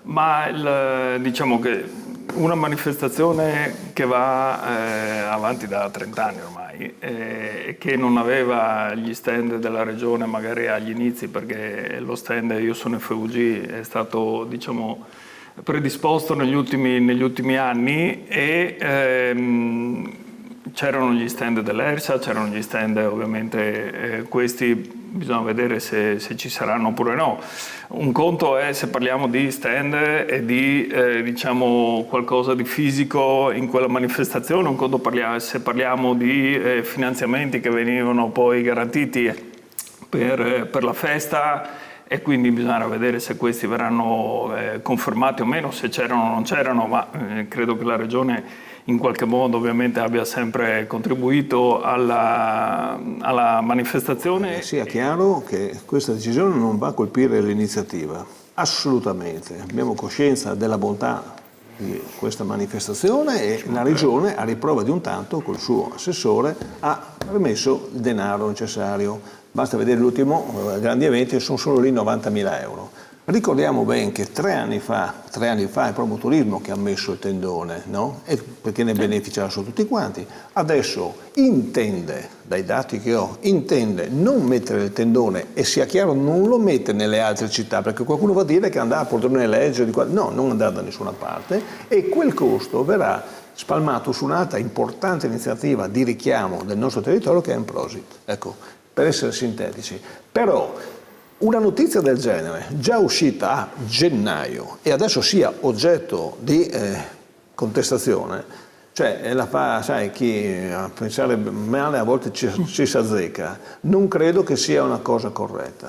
Ma diciamo che una manifestazione che va avanti da 30 anni ormai e che non aveva gli stand della regione magari agli inizi, perché lo stand Io sono FUG è stato, diciamo, predisposto negli ultimi anni e c'erano gli stand dell'ERSA, c'erano gli stand ovviamente questi bisogna vedere se ci saranno oppure no. Un conto è se parliamo di stand e di diciamo qualcosa di fisico in quella manifestazione, un conto se parliamo di finanziamenti che venivano poi garantiti per la festa, e quindi bisognerà vedere se questi verranno confermati o meno, se c'erano o non c'erano, ma credo che la Regione in qualche modo ovviamente abbia sempre contribuito alla manifestazione. Sia chiaro che questa decisione non va a colpire l'iniziativa, assolutamente. Abbiamo coscienza della bontà di questa manifestazione e la Regione, a riprova di un tanto, col suo assessore, ha remesso il denaro necessario. Basta vedere l'ultimo grandi eventi, sono solo lì 90.000 euro. Ricordiamo ben che 3 anni fa è proprio Turismo che ha messo il tendone, no? E perché ne beneficiassero tutti quanti. Adesso intende, dai dati che ho, intende non mettere il tendone e sia chiaro non lo mette nelle altre città, perché qualcuno va a dire che andrà a Pordenone Leggio, no, non andrà da nessuna parte, e quel costo verrà spalmato su un'altra importante iniziativa di richiamo del nostro territorio che è Emprosit. Ecco, per essere sintetici. Però una notizia del genere, già uscita a gennaio e adesso sia oggetto di contestazione, cioè la fa, sai, chi a pensare male a volte ci si azzecca, non credo che sia una cosa corretta.